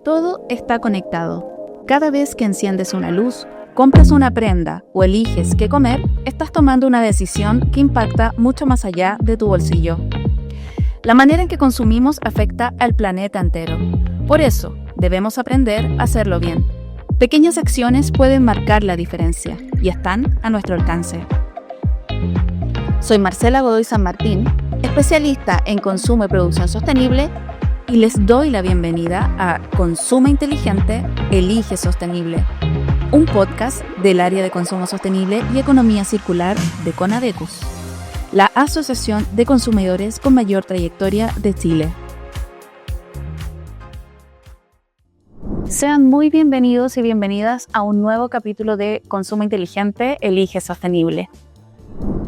Todo está conectado. Cada vez que enciendes una luz, compras una prenda o eliges qué comer, estás tomando una decisión que impacta mucho más allá de tu bolsillo. La manera en que consumimos afecta al planeta entero. Por eso, debemos aprender a hacerlo bien. Pequeñas acciones pueden marcar la diferencia y están a nuestro alcance. Soy Marcela Godoy San Martín, especialista en consumo y producción sostenible, y les doy la bienvenida a Consume Inteligente, Elige Sostenible, un podcast del área de consumo sostenible y economía circular de Conadecus, la asociación de consumidores con mayor trayectoria de Chile. Sean muy bienvenidos y bienvenidas a un nuevo capítulo de Consumo Inteligente, Elige Sostenible.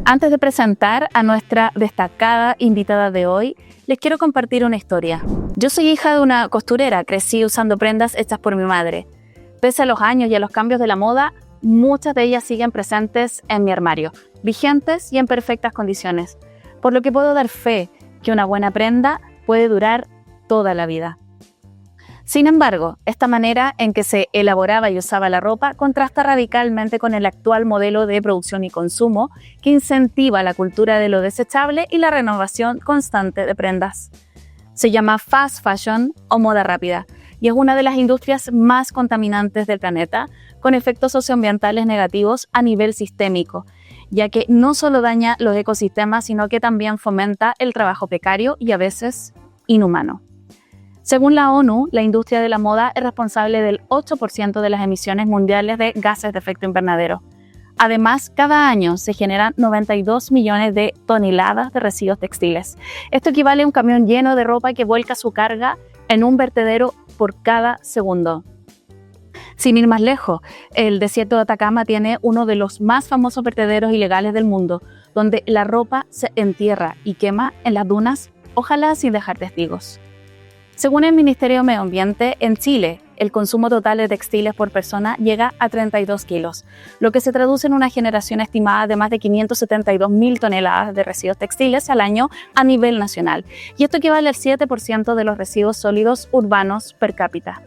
Antes de presentar a nuestra destacada invitada de hoy, les quiero compartir una historia. Yo soy hija de una costurera, crecí usando prendas hechas por mi madre. Pese a los años y a los cambios de la moda, muchas de ellas siguen presentes en mi armario, vigentes y en perfectas condiciones, por lo que puedo dar fe que una buena prenda puede durar toda la vida. Sin embargo, esta manera en que se elaboraba y usaba la ropa contrasta radicalmente con el actual modelo de producción y consumo que incentiva la cultura de lo desechable y la renovación constante de prendas. Se llama fast fashion o moda rápida y es una de las industrias más contaminantes del planeta, con efectos socioambientales negativos a nivel sistémico, ya que no solo daña los ecosistemas, sino que también fomenta el trabajo precario y a veces inhumano. Según la ONU, la industria de la moda es responsable del 8% de las emisiones mundiales de gases de efecto invernadero. Además, cada año se generan 92 millones de toneladas de residuos textiles. Esto equivale a un camión lleno de ropa que vuelca su carga en un vertedero por cada segundo. Sin ir más lejos, el desierto de Atacama tiene uno de los más famosos vertederos ilegales del mundo, donde la ropa se entierra y quema en las dunas, ojalá sin dejar testigos. Según el Ministerio de Medio Ambiente, en Chile, el consumo total de textiles por persona llega a 32 kilos, lo que se traduce en una generación estimada de más de 572.000 toneladas de residuos textiles al año a nivel nacional, y esto equivale al 7% de los residuos sólidos urbanos per cápita.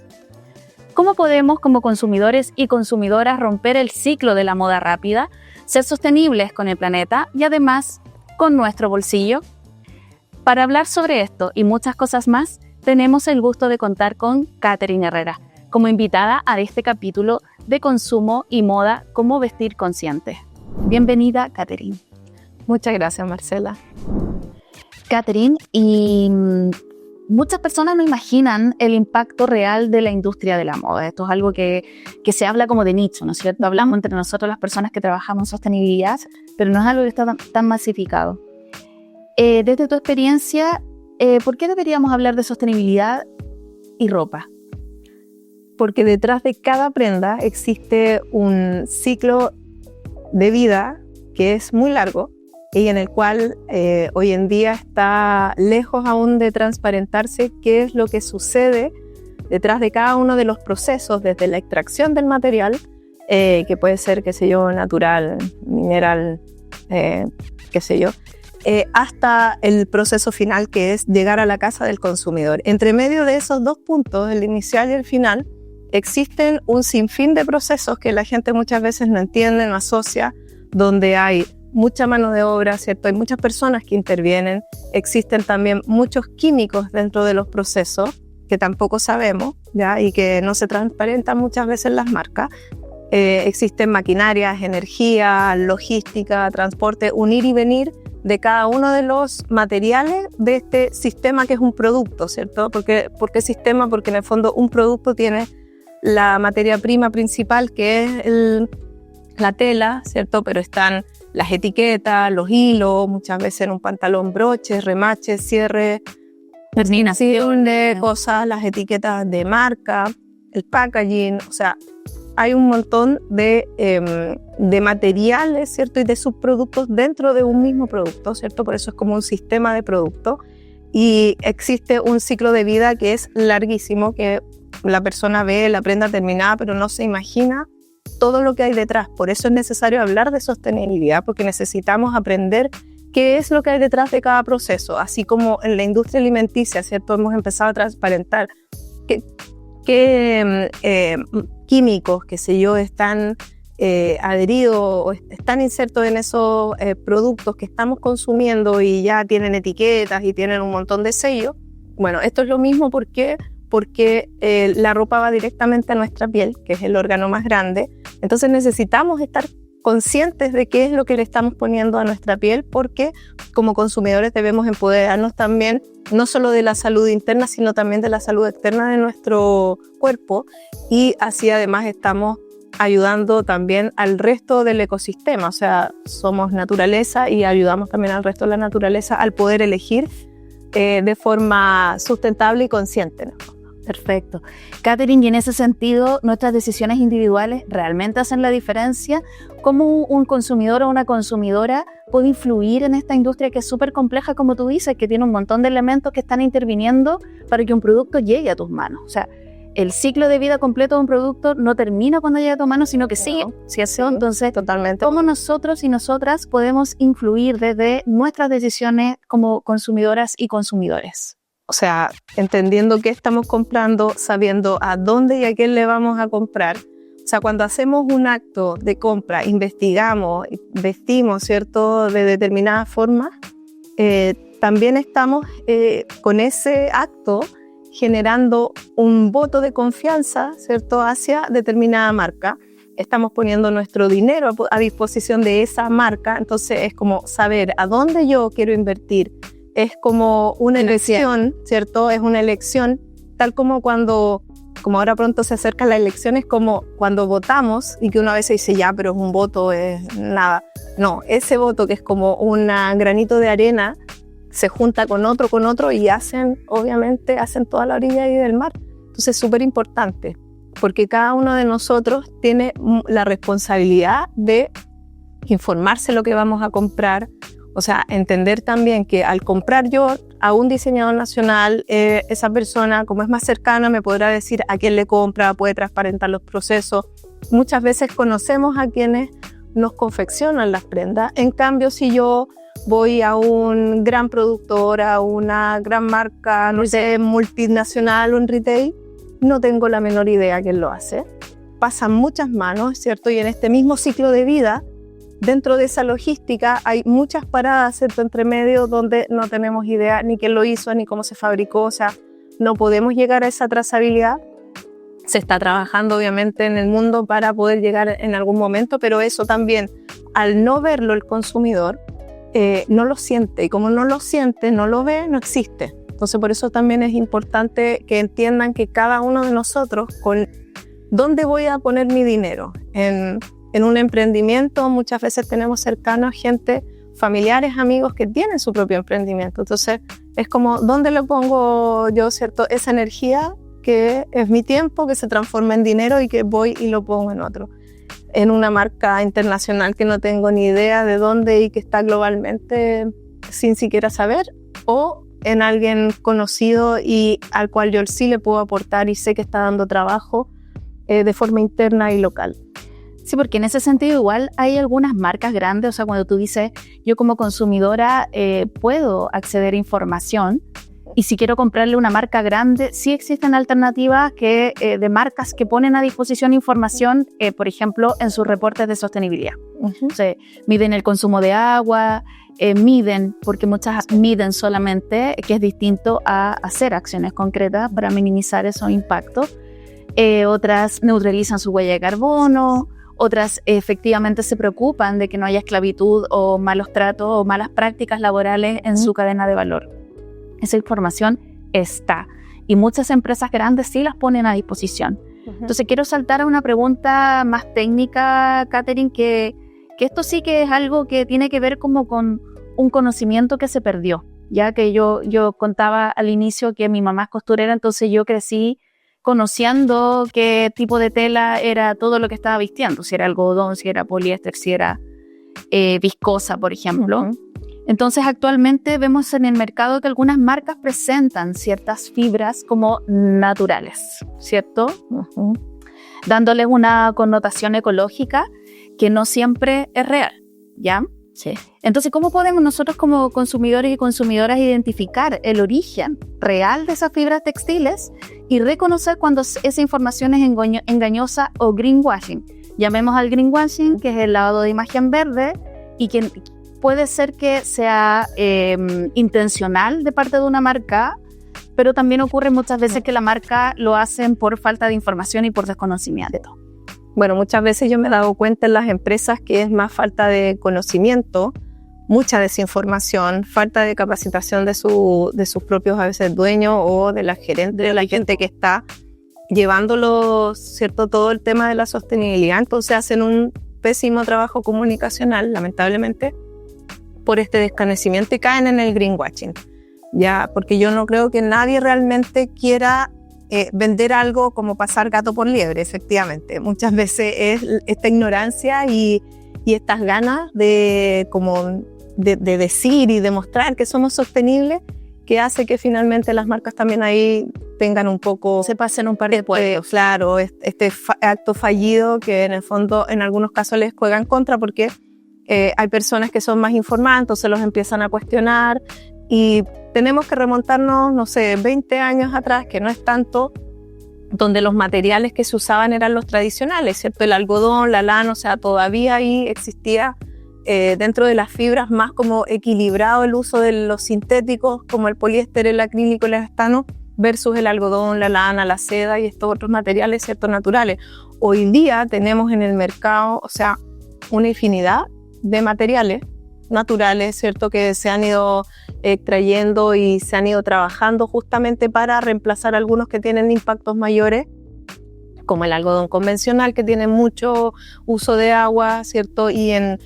¿Cómo podemos, como consumidores y consumidoras, romper el ciclo de la moda rápida, ser sostenibles con el planeta y además con nuestro bolsillo? Para hablar sobre esto y muchas cosas más, tenemos el gusto de contar con Catherine Herrera como invitada a este capítulo de consumo y moda, cómo vestir consciente. Bienvenida, Catherine. Muchas gracias, Marcela. Catherine, y muchas personas no imaginan el impacto real de la industria de la moda. Esto es algo que se habla como de nicho, ¿no es cierto? Hablamos entre nosotros las personas que trabajamos en sostenibilidad, pero no es algo que está tan masificado. Desde tu experiencia, ¿por qué deberíamos hablar de sostenibilidad y ropa? Porque detrás de cada prenda existe un ciclo de vida que es muy largo y en el cual hoy en día está lejos aún de transparentarse qué es lo que sucede detrás de cada uno de los procesos, desde la extracción del material, que puede ser, natural, mineral, hasta el proceso final, que es llegar a la casa del consumidor. Entre medio de esos dos puntos, el inicial y el final, existen un sinfín de procesos que la gente muchas veces no entiende, no asocia, donde hay mucha mano de obra, ¿cierto? Hay muchas personas que intervienen, existen también muchos químicos dentro de los procesos que tampoco sabemos, ¿ya? Y que no se transparentan muchas veces las marcas. Existen maquinarias, energía, logística, transporte, un ir y venir de cada uno de los materiales de este sistema que es un producto, ¿cierto? ¿Por qué sistema? Porque en el fondo un producto tiene la materia prima principal, que es la tela, ¿cierto? Pero están las etiquetas, los hilos, muchas veces en un pantalón broches, remaches, cierre, terminación de cosas, las etiquetas de marca, el packaging, o sea, hay un montón de materiales, ¿cierto? Y de subproductos dentro de un mismo producto, ¿cierto? Por eso es como un sistema de producto. Y existe un ciclo de vida que es larguísimo, que la persona ve la prenda terminada, pero no se imagina todo lo que hay detrás. Por eso es necesario hablar de sostenibilidad, porque necesitamos aprender qué es lo que hay detrás de cada proceso. Así como en la industria alimenticia, ¿cierto? Hemos empezado a transparentar qué químicos, qué sé yo, están adheridos o están insertos en esos productos que estamos consumiendo y ya tienen etiquetas y tienen un montón de sellos. Bueno, esto es lo mismo porque la ropa va directamente a nuestra piel, que es el órgano más grande. Entonces necesitamos estar conscientes de qué es lo que le estamos poniendo a nuestra piel, porque como consumidores debemos empoderarnos también, no solo de la salud interna, sino también de la salud externa de nuestro cuerpo, y así además estamos ayudando también al resto del ecosistema. O sea, somos naturaleza y ayudamos también al resto de la naturaleza al poder elegir de forma sustentable y consciente, ¿no? Perfecto. Catherine, y en ese sentido, ¿nuestras decisiones individuales realmente hacen la diferencia? ¿Cómo un consumidor o una consumidora puede influir en esta industria que es súper compleja, como tú dices, que tiene un montón de elementos que están interviniendo para que un producto llegue a tus manos? O sea, el ciclo de vida completo de un producto no termina cuando llega a tus manos, sino que sigue, ¿cierto? Entonces, totalmente. ¿Cómo nosotros y nosotras podemos influir desde nuestras decisiones como consumidoras y consumidores? O sea, entendiendo qué estamos comprando, sabiendo a dónde y a quién le vamos a comprar. O sea, cuando hacemos un acto de compra, investigamos, vestimos, ¿cierto?, de determinada forma, también estamos con ese acto generando un voto de confianza, ¿cierto?, hacia determinada marca. Estamos poniendo nuestro dinero a disposición de esa marca, entonces es como saber a dónde yo quiero invertir. Es como una elección, ¿cierto? Es una elección, tal como como ahora pronto se acerca la elección, es como cuando votamos y que una vez se dice, ya, pero es un voto, es nada. No, ese voto que es como un granito de arena, se junta con otro y obviamente hacen toda la orilla ahí del mar. Entonces es súper importante, porque cada uno de nosotros tiene la responsabilidad de informarse lo que vamos a comprar. O sea, entender también que al comprar yo a un diseñador nacional, esa persona, como es más cercana, me podrá decir a quién le compra, puede transparentar los procesos. Muchas veces conocemos a quienes nos confeccionan las prendas. En cambio, si yo voy a un gran productor, a una gran marca, no sé, multinacional o en retail, no tengo la menor idea quién lo hace. Pasan muchas manos, ¿cierto? Y en este mismo ciclo de vida, dentro de esa logística hay muchas paradas, ¿cierto?, entre medio donde no tenemos idea ni quién lo hizo ni cómo se fabricó. O sea, no podemos llegar a esa trazabilidad. Se está trabajando obviamente en el mundo para poder llegar en algún momento, pero eso también, al no verlo el consumidor, no lo siente, y como no lo siente, no lo ve, no existe. Entonces por eso también es importante que entiendan que cada uno de nosotros, con ¿dónde voy a poner mi dinero? En un emprendimiento muchas veces tenemos cercanos gente, familiares, amigos que tienen su propio emprendimiento. Entonces es como, ¿dónde le pongo yo, cierto, esa energía que es mi tiempo, que se transforma en dinero y que voy y lo pongo en otro? En una marca internacional que no tengo ni idea de dónde y que está globalmente sin siquiera saber, o en alguien conocido y al cual yo sí le puedo aportar y sé que está dando trabajo de forma interna y local. Sí, porque en ese sentido igual hay algunas marcas grandes, o sea, cuando tú dices, yo como consumidora puedo acceder a información, y si quiero comprarle una marca grande, sí existen alternativas de marcas que ponen a disposición información, por ejemplo, en sus reportes de sostenibilidad. O sea, miden el consumo de agua, miden, porque muchas miden solamente, que es distinto a hacer acciones concretas para minimizar esos impactos. Otras neutralizan su huella de carbono, otras efectivamente se preocupan de que no haya esclavitud o malos tratos o malas prácticas laborales en su cadena de valor. Esa información está, y muchas empresas grandes sí las ponen a disposición. Entonces quiero saltar a una pregunta más técnica, Catherine, que esto sí que es algo que tiene que ver como con un conocimiento que se perdió, ya que yo contaba al inicio que mi mamá es costurera, entonces yo crecí conociendo qué tipo de tela era todo lo que estaba vistiendo, si era algodón, si era poliéster, si era viscosa, por ejemplo. Entonces actualmente vemos en el mercado que algunas marcas presentan ciertas fibras como naturales, ¿cierto? Dándoles una connotación ecológica que no siempre es real, ¿ya? Sí. Entonces, ¿cómo podemos nosotros como consumidores y consumidoras identificar el origen real de esas fibras textiles y reconocer cuando esa información es engañosa o greenwashing? Llamemos al greenwashing, que es el lavado de imagen verde, y que puede ser que sea intencional de parte de una marca, pero también ocurre muchas veces que la marca lo hacen por falta de información y por desconocimiento. Bueno, muchas veces yo me he dado cuenta en las empresas que es más falta de conocimiento, mucha desinformación, falta de capacitación de sus propios a veces dueños o de la gerente, de la gente que está llevándolo, ¿cierto? Todo el tema de la sostenibilidad. Entonces hacen un pésimo trabajo comunicacional, lamentablemente, por este desconocimiento y caen en el greenwashing. Ya, porque yo no creo que nadie realmente quiera vender algo como pasar gato por liebre, efectivamente. Muchas veces es esta ignorancia y estas ganas de decir y demostrar que somos sostenibles que hace que finalmente las marcas también ahí tengan un poco... Se pasen un par de puestos. Claro, este acto fallido que en el fondo en algunos casos les juega en contra porque hay personas que son más informadas, entonces los empiezan a cuestionar. Y tenemos que remontarnos, no sé, 20 años atrás, que no es tanto, donde los materiales que se usaban eran los tradicionales, ¿cierto? El algodón, la lana, o sea, todavía ahí existía dentro de las fibras más como equilibrado el uso de los sintéticos, como el poliéster, el acrílico, el elastano, versus el algodón, la lana, la seda y estos otros materiales, ¿cierto? Naturales. Hoy día tenemos en el mercado, o sea, una infinidad de materiales naturales, ¿cierto? Que se han ido extrayendo y se han ido trabajando justamente para reemplazar algunos que tienen impactos mayores, como el algodón convencional, que tiene mucho uso de agua, ¿cierto? Y en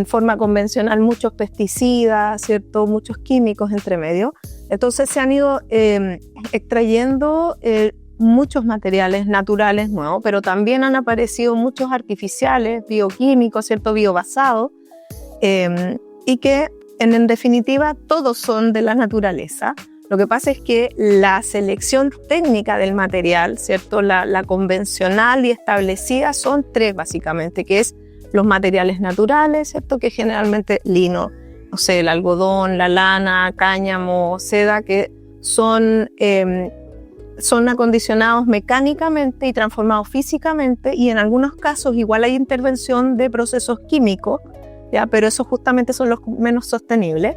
forma convencional muchos pesticidas, ¿cierto? Muchos químicos entre medio. Entonces se han ido extrayendo muchos materiales naturales nuevos, pero también han aparecido muchos artificiales, bioquímicos, ¿cierto? Biobasados, y que en definitiva todos son de la naturaleza. Lo que pasa es que la selección técnica del material, ¿cierto? La convencional y establecida son tres básicamente, que es los materiales naturales, ¿cierto? Que generalmente lino, no sé, el algodón, la lana, cáñamo, seda, que son acondicionados mecánicamente y transformados físicamente, y en algunos casos igual hay intervención de procesos químicos, ¿ya? Pero esos justamente son los menos sostenibles.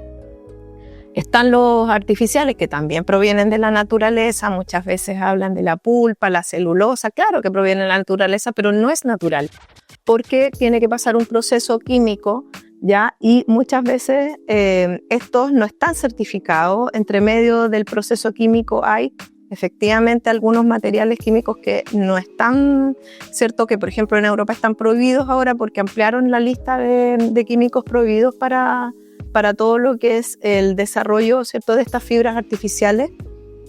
Están los artificiales que también provienen de la naturaleza, muchas veces hablan de la pulpa, la celulosa, claro que proviene de la naturaleza, pero no es natural, porque tiene que pasar un proceso químico, ¿ya? Y muchas veces estos no están certificados. Entre medio del proceso químico hay efectivamente algunos materiales químicos que no están, ¿cierto? Que por ejemplo en Europa están prohibidos ahora porque ampliaron la lista de químicos prohibidos para todo lo que es el desarrollo, ¿cierto? De estas fibras artificiales.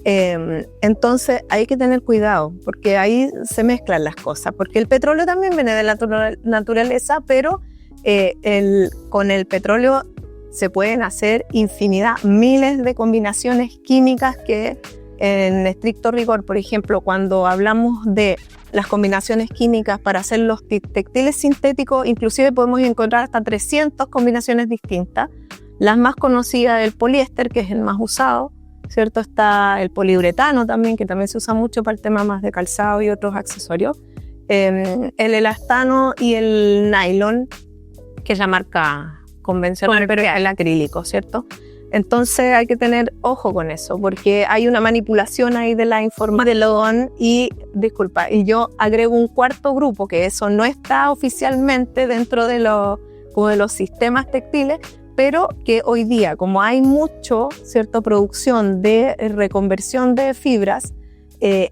Entonces hay que tener cuidado porque ahí se mezclan las cosas, porque el petróleo también viene de la naturaleza, pero con el petróleo se pueden hacer infinidad, miles de combinaciones químicas que en estricto rigor, por ejemplo, cuando hablamos de las combinaciones químicas para hacer los textiles sintéticos, inclusive podemos encontrar hasta 300 combinaciones distintas. Las más conocidas, el poliéster, que es el más usado, ¿cierto? Está el poliuretano también, que también se usa mucho para el tema más de calzado y otros accesorios. El elastano y el nylon, que es la marca convencional, pero el acrílico, ¿cierto? Entonces hay que tener ojo con eso, porque hay una manipulación ahí de la información y yo agrego un cuarto grupo, que eso no está oficialmente dentro de los sistemas textiles, pero que hoy día, como hay mucho, ¿cierto? Producción de reconversión de fibras,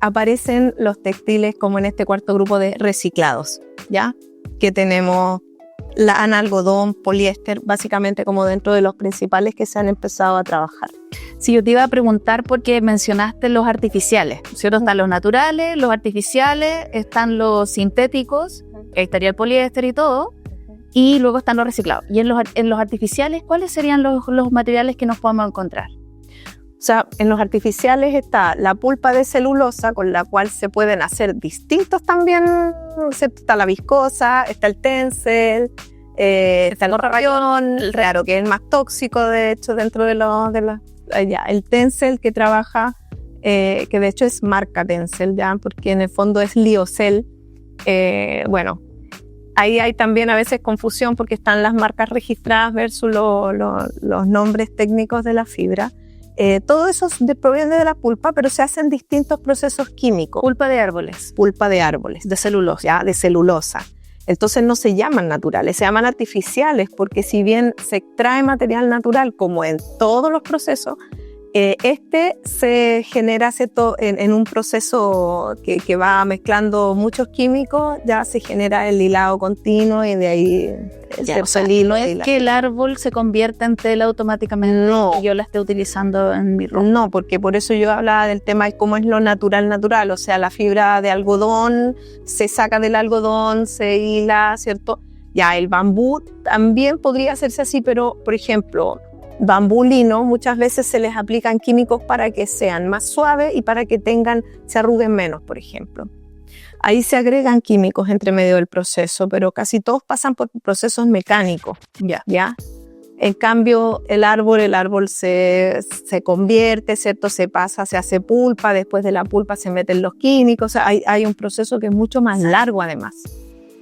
aparecen los textiles como en este cuarto grupo de reciclados, ¿ya? Que tenemos lana, algodón, poliéster, básicamente como dentro de los principales que se han empezado a trabajar. Sí, yo te iba a preguntar porque mencionaste los artificiales, ¿cierto? Están los naturales, los artificiales, están los sintéticos, que ahí estaría el poliéster y todo, y luego están los reciclados. Y en los artificiales, ¿cuáles serían los materiales que nos podemos encontrar? O sea, en los artificiales está la pulpa de celulosa, con la cual se pueden hacer distintos también, está la viscosa, está el tencel, Telrayon, claro, que es el más tóxico, de hecho, dentro de el Tencel, que trabaja, que de hecho es marca Tencel, ya, porque en el fondo es Lyocell. Bueno, ahí hay también a veces confusión porque están las marcas registradas versus los nombres técnicos de la fibra. Todo eso proviene de la pulpa, pero se hacen distintos procesos químicos. Pulpa de árboles. Pulpa de árboles. De celulosa. Ya, de celulosa. Entonces no se llaman naturales, se llaman artificiales, porque si bien se extrae material natural, como en todos los procesos, se genera en un proceso que va mezclando muchos químicos, ya se genera el hilado continuo y de ahí el hilo. No es que el árbol se convierta en tela automáticamente y yo la esté utilizando en mi ropa. No, porque por eso yo hablaba del tema de cómo es lo natural, o sea, la fibra de algodón se saca del algodón, se hila, ¿cierto? Ya, el bambú también podría hacerse así, pero, por ejemplo, bambú lino, muchas veces se les aplican químicos para que sean más suaves y para que se arruguen menos, por ejemplo. Ahí se agregan químicos entre medio del proceso, pero casi todos pasan por procesos mecánicos, ¿ya? En cambio, el árbol se convierte, ¿cierto? Se hace pulpa, después de la pulpa se meten los químicos, o sea, hay un proceso que es mucho más largo además.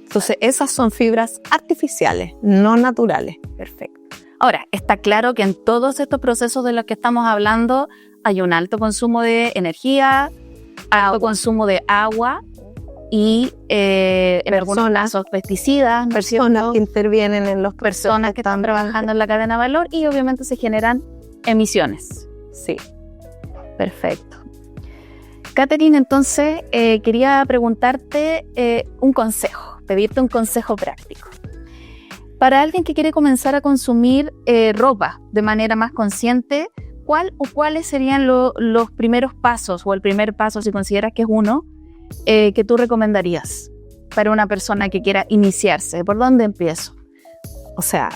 Entonces, esas son fibras artificiales, no naturales. Perfecto. Ahora, está claro que en todos estos procesos de los que estamos hablando hay un alto consumo de energía, alto consumo de agua y en algunos casos pesticidas, personas que intervienen en los personas que están trabajando en la cadena de valor y obviamente se generan emisiones. Sí. Perfecto. Catherine, entonces quería preguntarte un consejo, pedirte un consejo práctico. Para alguien que quiere comenzar a consumir ropa de manera más consciente, ¿cuáles serían los primeros pasos o el primer paso, si consideras que es uno, que tú recomendarías para una persona que quiera iniciarse? ¿Por dónde empiezo? O sea,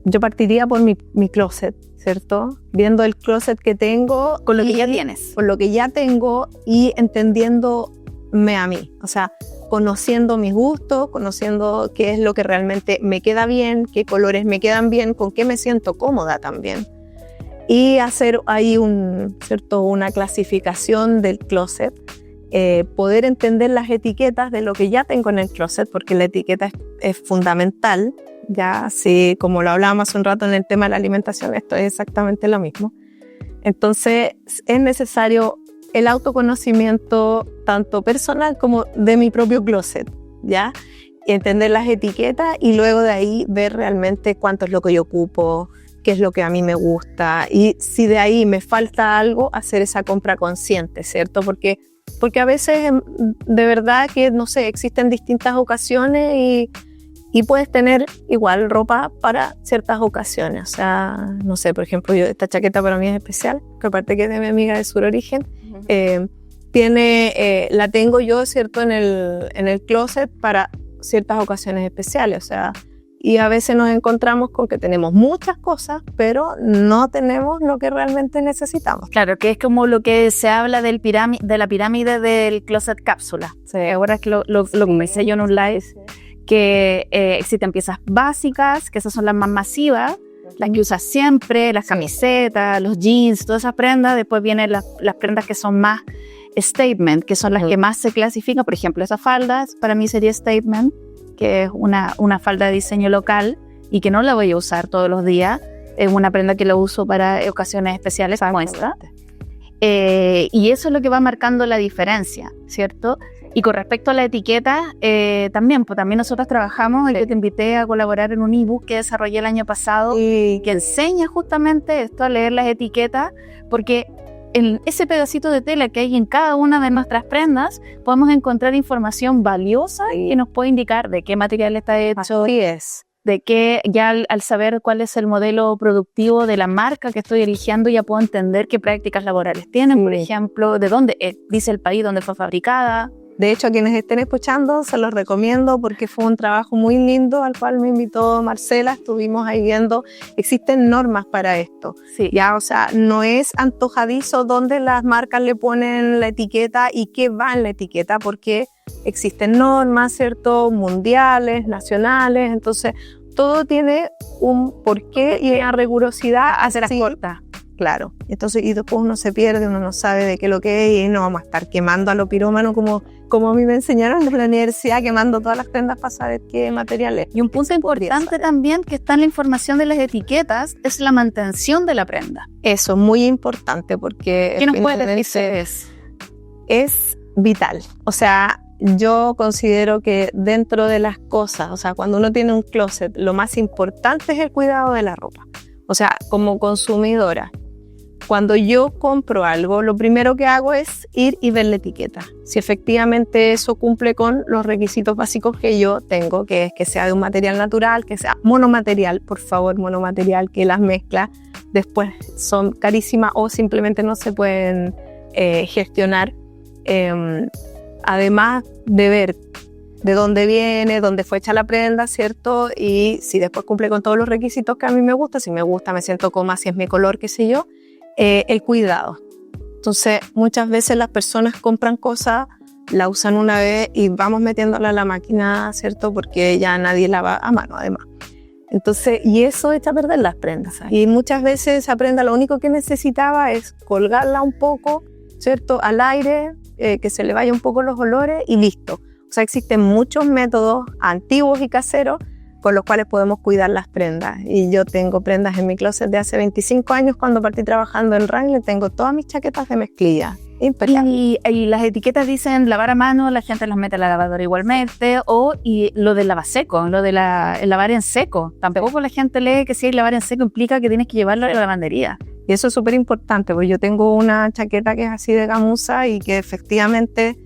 yo partiría por mi closet, ¿cierto? Viendo el closet que tengo. Con lo que ya tienes. Con lo que ya tengo y entendiéndome a mí. O sea, conociendo mis gustos, conociendo qué es lo que realmente me queda bien, qué colores me quedan bien, con qué me siento cómoda también. Y hacer ahí una clasificación del closet, poder entender las etiquetas de lo que ya tengo en el closet, porque la etiqueta es fundamental, ya así como lo hablábamos hace un rato en el tema de la alimentación, esto es exactamente lo mismo. Entonces es necesario el autoconocimiento tanto personal como de mi propio closet, ¿ya? Y entender las etiquetas y luego de ahí ver realmente cuánto es lo que yo ocupo, qué es lo que a mí me gusta y si de ahí me falta algo, hacer esa compra consciente, ¿cierto? Porque a veces de verdad que, no sé, existen distintas ocasiones y puedes tener igual ropa para ciertas ocasiones. O sea, no sé, por ejemplo, esta chaqueta para mí es especial, que aparte que es de mi amiga de Sur Origen, la tengo yo, ¿cierto?, en el closet para ciertas ocasiones especiales. O sea, y a veces nos encontramos con que tenemos muchas cosas, pero no tenemos lo que realmente necesitamos. Claro, que es como lo que se habla de la pirámide del closet cápsula. Sí. Ahora es que lo comencé yo en un live, que existen piezas básicas, que esas son las más masivas, las que usas siempre, las camisetas, los jeans, todas esas prendas. Después vienen las prendas que son más statement, que son las que más se clasifican. Por ejemplo, esas faldas, para mí sería statement, que es una falda de diseño local y que no la voy a usar todos los días. Es una prenda que la uso para ocasiones especiales como esta. Y eso es lo que va marcando la diferencia, ¿cierto? Y con respecto a la etiqueta, también nosotros trabajamos, yo te invité a colaborar en un ebook que desarrollé el año pasado, que enseña justamente esto, a leer las etiquetas, porque en ese pedacito de tela que hay en cada una de nuestras prendas, podemos encontrar información valiosa que nos puede indicar de qué material está hecho. Así es. De que ya al saber cuál es el modelo productivo de la marca que estoy eligiendo, ya puedo entender qué prácticas laborales tienen, por ejemplo, de dónde dice el país donde fue fabricada. De hecho, a quienes estén escuchando, se los recomiendo porque fue un trabajo muy lindo al cual me invitó Marcela. Estuvimos ahí viendo, existen normas para esto. Sí. Ya, o sea, no es antojadizo donde las marcas le ponen la etiqueta y qué va en la etiqueta, porque existen normas, ¿cierto? Mundiales, nacionales. Entonces, todo tiene un porqué y una rigurosidad. Hacer las cortas. Claro. Entonces, y después uno se pierde, uno no sabe de qué es lo que es y no vamos a estar quemando a lo pirómano como a mí me enseñaron en la universidad, quemando todas las prendas para saber qué material es. Y un punto importante también que está en la información de las etiquetas es la mantención de la prenda. Eso es muy importante porque... ¿Qué nos puede decir? Es vital. O sea, yo considero que dentro de las cosas, o sea, cuando uno tiene un closet, lo más importante es el cuidado de la ropa. O sea, como consumidora, cuando yo compro algo, lo primero que hago es ir y ver la etiqueta. Si efectivamente eso cumple con los requisitos básicos que yo tengo, que es que sea de un material natural, que sea monomaterial, por favor, monomaterial, que las mezclas después son carísimas o simplemente no se pueden gestionar. Además de ver de dónde viene, dónde fue hecha la prenda, ¿cierto? Y si después cumple con todos los requisitos que a mí me gusta, si me gusta, me siento cómoda, si es mi color, qué sé yo, el cuidado. Entonces, muchas veces las personas compran cosas, la usan una vez y vamos metiéndola a la máquina, ¿cierto? Porque ya nadie la va a mano, además. Entonces, y eso echa a perder las prendas. Y muchas veces esa prenda lo único que necesitaba es colgarla un poco, ¿cierto? Al aire, que se le vaya un poco los olores y listo. O sea, existen muchos métodos antiguos y caseros con los cuales podemos cuidar las prendas. Y yo tengo prendas en mi closet de hace 25 años. Cuando partí trabajando en Wrangler, tengo todas mis chaquetas de mezclilla. Y las etiquetas dicen lavar a mano, la gente las mete a la lavadora igualmente, y lo del lavaseco, el lavar en seco. Tampoco la gente lee que si hay lavar en seco implica que tienes que llevarlo a la lavandería. Y eso es súper importante, porque yo tengo una chaqueta que es así de gamuza y que efectivamente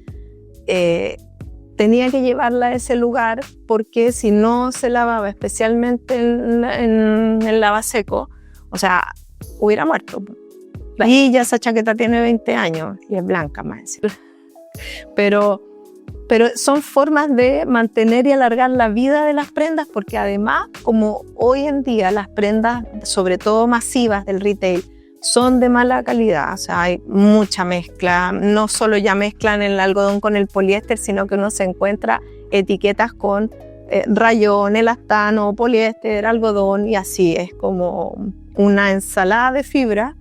tenía que llevarla a ese lugar porque si no se lavaba, especialmente en el lavaseco, o sea, hubiera muerto. Y ya esa chaqueta tiene 20 años y es blanca más encima. Pero son formas de mantener y alargar la vida de las prendas, porque además, como hoy en día las prendas, sobre todo masivas del retail, son de mala calidad, o sea, hay mucha mezcla, no solo ya mezclan el algodón con el poliéster, sino que uno se encuentra etiquetas con rayón, elastano, poliéster, algodón, y así es como una ensalada de fibra,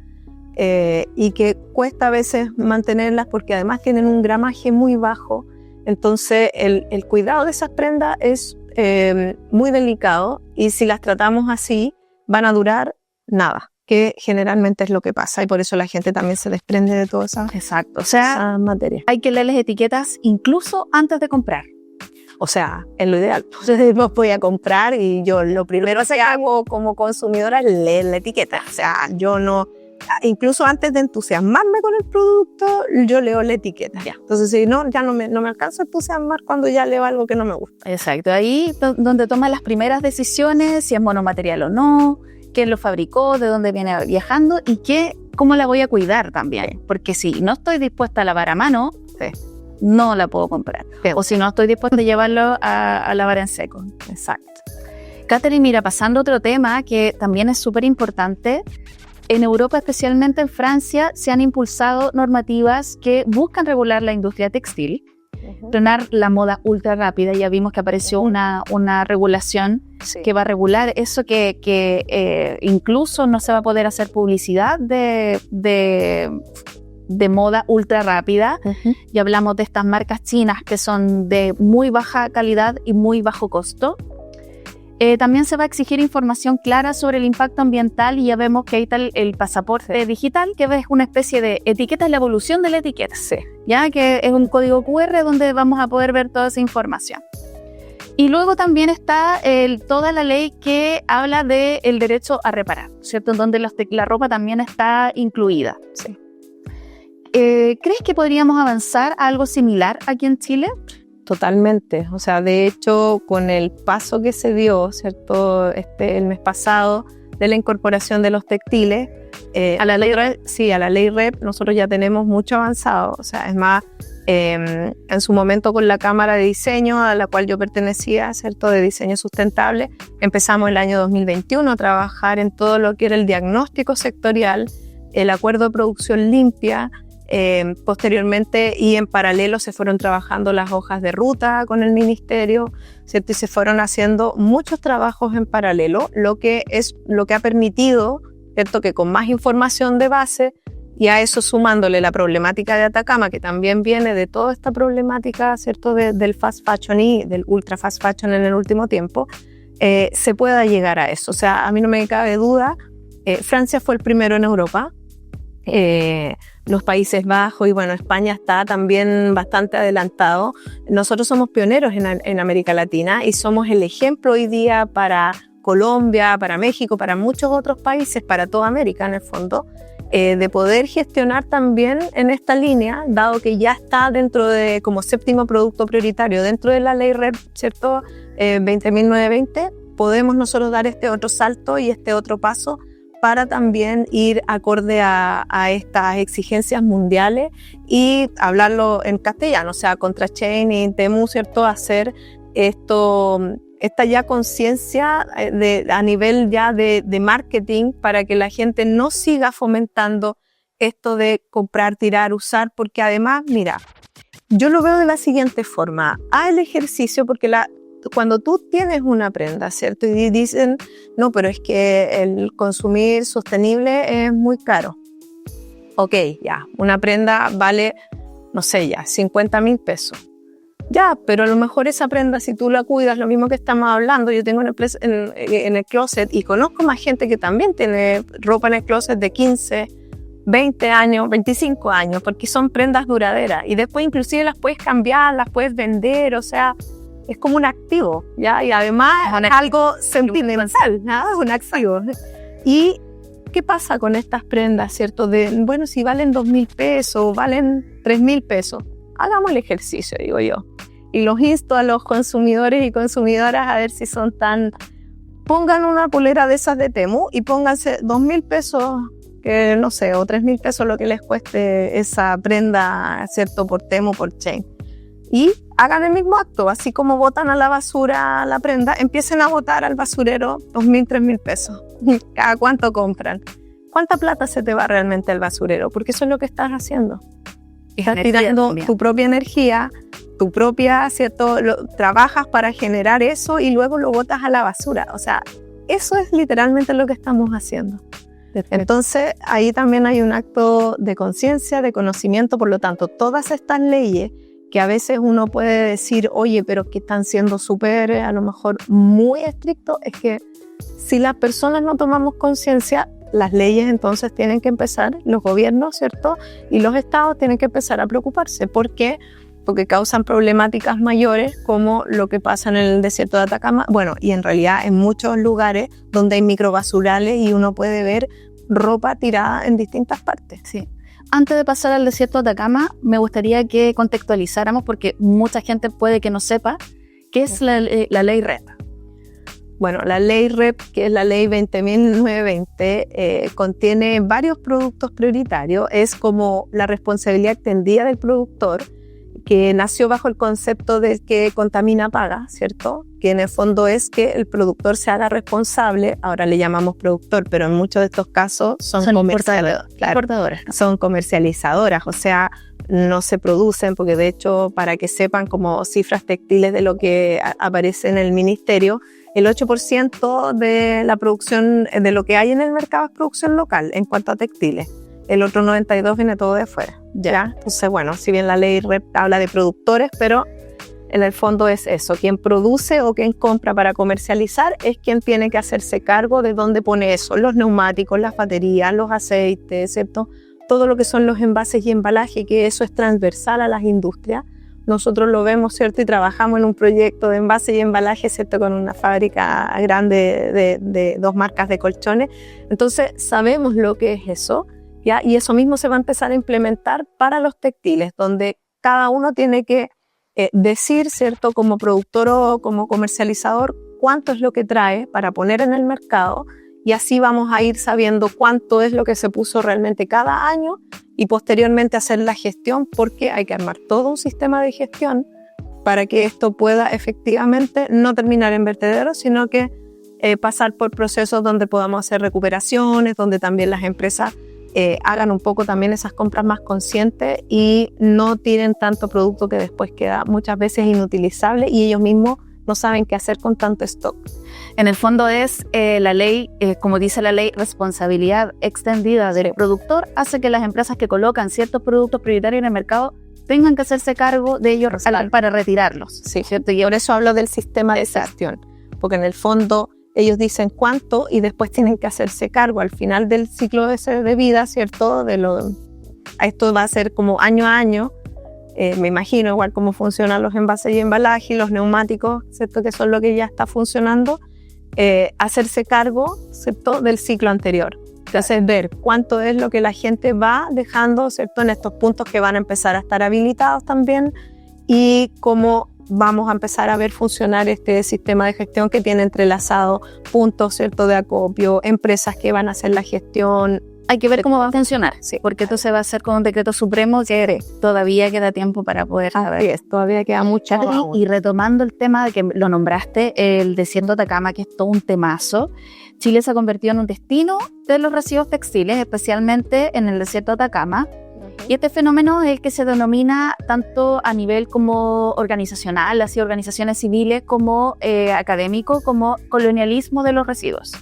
y que cuesta a veces mantenerlas porque además tienen un gramaje muy bajo. Entonces el cuidado de esas prendas es muy delicado, y si las tratamos así van a durar nada, que generalmente es lo que pasa, y por eso la gente también se desprende de todas esas, exacto, o sea, esa materia. Hay que leer las etiquetas incluso antes de comprar. O sea, es lo ideal. Entonces voy a comprar y yo lo primero que hago como consumidora es leer la etiqueta. O sea, yo no... Incluso antes de entusiasmarme con el producto, yo leo la etiqueta. Ya. Entonces, si no, ya no me alcanzo a entusiasmar cuando ya leo algo que no me gusta. Exacto, ahí donde tomas las primeras decisiones, si es monomaterial o no, quién lo fabricó, de dónde viene viajando y cómo la voy a cuidar también. Porque si no estoy dispuesta a lavar a mano, no la puedo comprar. Sí. O si no estoy dispuesta a llevarlo a lavar en seco. Exacto. Catherine, mira, pasando a otro tema que también es súper importante. En Europa, especialmente en Francia, se han impulsado normativas que buscan regular la industria textil, frenar la moda ultra rápida. Ya vimos que apareció una regulación que va a regular eso, que incluso no se va a poder hacer publicidad de moda ultra rápida. Y hablamos de estas marcas chinas que son de muy baja calidad y muy bajo costo. También se va a exigir información clara sobre el impacto ambiental, y ya vemos que ahí está el pasaporte digital, que es una especie de etiqueta, la evolución de la etiqueta, ya que es un código QR donde vamos a poder ver toda esa información. Y luego también está toda la ley que habla del derecho a reparar, ¿cierto? En donde la ropa también está incluida. Sí. ¿Crees que podríamos avanzar a algo similar aquí en Chile? Totalmente, o sea, de hecho, con el paso que se dio, ¿cierto? El mes pasado, de la incorporación de los textiles a la ley REP, sí, a la ley REP, nosotros ya tenemos mucho avanzado. O sea, es más, en su momento con la Cámara de Diseño, a la cual yo pertenecía, ¿cierto? De diseño sustentable, empezamos el año 2021 a trabajar en todo lo que era el diagnóstico sectorial, el acuerdo de producción limpia, Posteriormente y en paralelo se fueron trabajando las hojas de ruta con el ministerio, ¿cierto? Y se fueron haciendo muchos trabajos en paralelo, lo que ha permitido, ¿cierto?, que con más información de base y a eso sumándole la problemática de Atacama, que también viene de toda esta problemática, ¿cierto?, del fast fashion y del ultra fast fashion en el último tiempo, se pueda llegar a eso. O sea, a mí no me cabe duda, Francia fue el primero en Europa, los Países Bajos y bueno, España está también bastante adelantado. Nosotros somos pioneros en América Latina y somos el ejemplo hoy día para Colombia, para México, para muchos otros países, para toda América en el fondo, de poder gestionar también en esta línea, dado que ya está dentro de, como séptimo producto prioritario, dentro de la ley REP, ¿cierto? 20.920, podemos nosotros dar este otro salto y este otro paso para también ir acorde a estas exigencias mundiales y hablarlo en castellano, o sea, contra Shein y Temu, ¿cierto? Hacer esta ya conciencia a nivel ya de marketing para que la gente no siga fomentando esto de comprar, tirar, usar, porque además, mira, yo lo veo de la siguiente forma, haz el ejercicio porque cuando tú tienes una prenda, ¿cierto? Y dicen, no, pero es que el consumir sostenible es muy caro. Ok, ya, una prenda vale, no sé, ya, 50.000 pesos. Ya, pero a lo mejor esa prenda, si tú la cuidas, lo mismo que estamos hablando, yo tengo en el closet y conozco más gente que también tiene ropa en el closet de 15, 20 años, 25 años, porque son prendas duraderas y después inclusive las puedes cambiar, las puedes vender, o sea, es como un activo, ¿ya? Y además es algo sentimental, ¿no? Es un activo. ¿Y qué pasa con estas prendas, cierto? Bueno, si valen 2.000 pesos, valen 3.000 pesos, hagamos el ejercicio, digo yo. Y los insto a los consumidores y consumidoras a ver si son pongan una polera de esas de Temu y pónganse 2.000 pesos, que no sé, o 3.000 pesos lo que les cueste esa prenda, ¿cierto? Por Temu, por Shein. Y hagan el mismo acto, así como botan a la basura la prenda, empiecen a botar al basurero 2.000, 3.000 pesos. ¿Cada cuánto compran? ¿Cuánta plata se te va realmente al basurero? Porque eso es lo que estás haciendo. Estás tirando tu propia energía, tu propia, ¿cierto? Trabajas para generar eso y luego lo botas a la basura. O sea, eso es literalmente lo que estamos haciendo. Perfecto. Entonces, ahí también hay un acto de conciencia, de conocimiento. Por lo tanto, todas estas leyes que a veces uno puede decir, oye, pero que están siendo súper, a lo mejor muy estrictos, es que si las personas no tomamos conciencia, las leyes entonces tienen que empezar, los gobiernos, ¿cierto? Y los estados tienen que empezar a preocuparse. ¿Por qué? Porque causan problemáticas mayores como lo que pasa en el desierto de Atacama, bueno, y en realidad en muchos lugares donde hay microbasurales y uno puede ver ropa tirada en distintas partes. Sí. Antes de pasar al desierto de Atacama, me gustaría que contextualizáramos, porque mucha gente puede que no sepa, qué es la ley REP. Bueno, la ley REP, que es la ley 20.920, contiene varios productos prioritarios. Es como la responsabilidad extendida del productor, que nació bajo el concepto de que contamina paga, ¿cierto? Que en el fondo es que el productor se haga responsable, ahora le llamamos productor, pero en muchos de estos casos son importadoras. Son comercializadoras, o sea, no se producen, porque de hecho, para que sepan como cifras textiles de lo que aparece en el ministerio, el 8% de la producción, de lo que hay en el mercado es producción local en cuanto a textiles. El otro 92% viene todo de afuera. ¿Ya? Entonces, bueno, si bien la ley REP habla de productores, pero en el fondo es eso. Quien produce o quien compra para comercializar es quien tiene que hacerse cargo de dónde pone eso. Los neumáticos, las baterías, los aceites, ¿cierto? Todo lo que son los envases y embalaje, que eso es transversal a las industrias. Nosotros lo vemos, ¿cierto? Y trabajamos en un proyecto de envase y embalaje, ¿cierto? Con una fábrica grande de 2 marcas de colchones. Entonces, sabemos lo que es eso, ¿ya? Y eso mismo se va a empezar a implementar para los textiles, donde cada uno tiene que decir, ¿cierto? Como productor o como comercializador, cuánto es lo que trae para poner en el mercado, y así vamos a ir sabiendo cuánto es lo que se puso realmente cada año y posteriormente hacer la gestión, porque hay que armar todo un sistema de gestión para que esto pueda efectivamente no terminar en vertederos, sino que pasar por procesos donde podamos hacer recuperaciones, donde también las empresas hagan un poco también esas compras más conscientes y no tiren tanto producto que después queda muchas veces inutilizable y ellos mismos no saben qué hacer con tanto stock. En el fondo es la ley, como dice la ley, responsabilidad extendida del productor, hace que las empresas que colocan ciertos productos prioritarios en el mercado tengan que hacerse cargo de ellos para retirarlos. Sí, ¿cierto? Y por eso hablo del sistema de gestión, porque en el fondo ellos dicen cuánto y después tienen que hacerse cargo al final del ciclo de vida, ¿cierto? Esto va a ser como año a año, me imagino igual cómo funcionan los envases y embalajes, los neumáticos, ¿cierto? Que son lo que ya está funcionando, hacerse cargo, ¿cierto? Del ciclo anterior. Entonces, ver cuánto es lo que la gente va dejando, ¿cierto? En estos puntos que van a empezar a estar habilitados también y cómo vamos a empezar a ver funcionar este sistema de gestión que tiene entrelazado puntos, ¿cierto? De acopio, empresas que van a hacer la gestión. Hay que ver cómo va a funcionar, sí, porque esto se va a hacer con un decreto supremo que todavía queda tiempo para poder saber. Sí, todavía queda mucho. Y retomando el tema de que lo nombraste, el desierto de Atacama, que es todo un temazo, Chile se ha convertido en un destino de los residuos textiles, especialmente en el desierto de Atacama. Y este fenómeno es el que se denomina tanto a nivel como organizacional, así organizaciones civiles, como académico, como colonialismo de los residuos,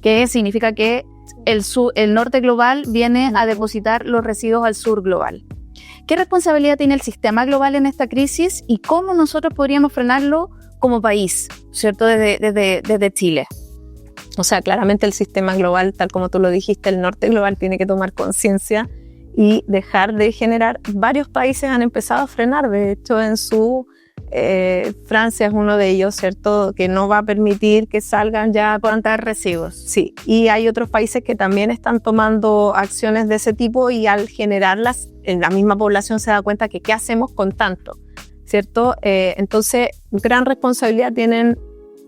que significa que el norte global viene a depositar los residuos al sur global. ¿Qué responsabilidad tiene el sistema global en esta crisis y cómo nosotros podríamos frenarlo como país, ¿cierto? Desde Chile. O sea, claramente el sistema global, tal como tú lo dijiste, el norte global tiene que tomar conciencia y dejar de generar. Varios países han empezado a frenar, de hecho Francia es uno de ellos, ¿cierto? Que no va a permitir que salgan ya plantar residuos. Sí, y hay otros países que también están tomando acciones de ese tipo y al generarlas, la misma población se da cuenta que ¿qué hacemos con tanto? ¿Cierto? Entonces, gran responsabilidad tienen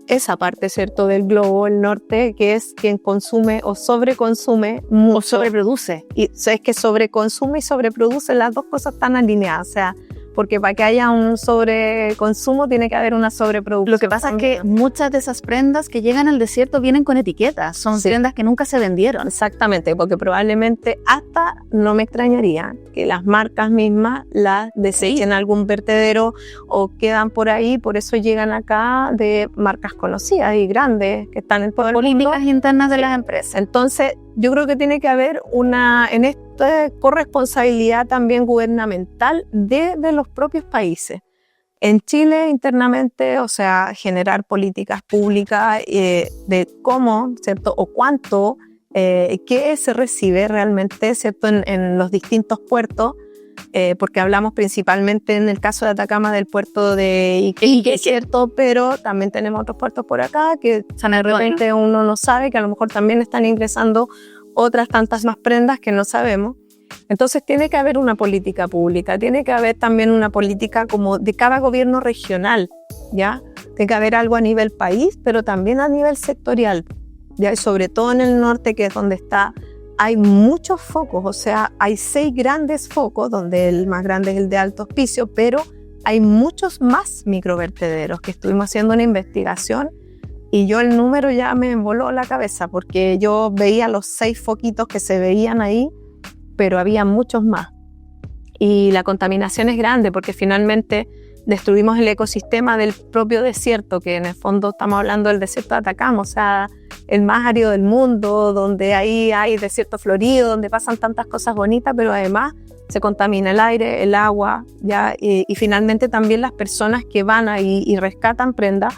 esa parte, ¿cierto? Del globo, el norte, que es quien consume o sobreconsume mucho. O sobreproduce. Y es que sobreconsume y sobreproduce, las dos cosas están alineadas, o sea, porque para que haya un sobreconsumo tiene que haber una sobreproducción. Lo que pasa es que muchas de esas prendas que llegan al desierto vienen con etiquetas, son prendas que nunca se vendieron. Exactamente, porque probablemente hasta no me extrañaría que las marcas mismas las desechen a algún vertedero o quedan por ahí, por eso llegan acá de marcas conocidas y grandes que están en todo el mundo. Políticas internas de las empresas. Entonces, yo creo que tiene que haber en esta corresponsabilidad también gubernamental de los propios países. En Chile, internamente, o sea, generar políticas públicas de cómo, ¿cierto? O cuánto, qué se recibe realmente, ¿cierto? En los distintos puertos, porque hablamos principalmente en el caso de Atacama del puerto de Iquique, ¿cierto? Pero también tenemos otros puertos por acá que de repente uno no sabe, que a lo mejor también están ingresando otras tantas más prendas que no sabemos. Entonces tiene que haber una política pública, tiene que haber también una política como de cada gobierno regional, ¿ya? Tiene que haber algo a nivel país, pero también a nivel sectorial, ¿ya? Y sobre todo en el norte, que es donde hay muchos focos, o sea, hay 6 grandes focos, donde el más grande es el de Alto Hospicio, pero hay muchos más microvertederos que estuvimos haciendo una investigación y yo el número ya me voló la cabeza porque yo veía los 6 foquitos que se veían ahí, pero había muchos más. Y la contaminación es grande porque finalmente destruimos el ecosistema del propio desierto, que en el fondo estamos hablando del desierto de Atacama, o sea, el más árido del mundo, donde ahí hay desierto florido, donde pasan tantas cosas bonitas, pero además se contamina el aire, el agua, ¿ya? Y finalmente también las personas que van ahí y rescatan prendas,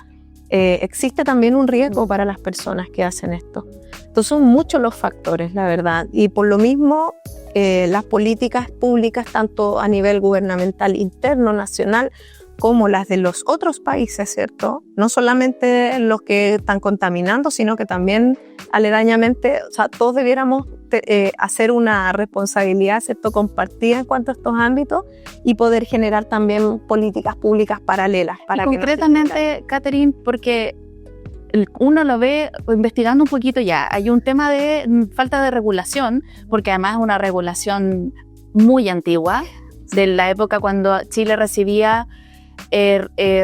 existe también un riesgo para las personas que hacen esto. Entonces son muchos los factores, la verdad, y por lo mismo las políticas públicas, tanto a nivel gubernamental interno, nacional, como las de los otros países, ¿cierto? No solamente los que están contaminando, sino que también aledañamente, o sea, todos debiéramos hacer una responsabilidad, ¿cierto?, compartida en cuanto a estos ámbitos y poder generar también políticas públicas paralelas. Para y concretamente, Catherine, porque uno lo ve investigando un poquito ya, hay un tema de falta de regulación, porque además es una regulación muy antigua, de la época cuando Chile recibía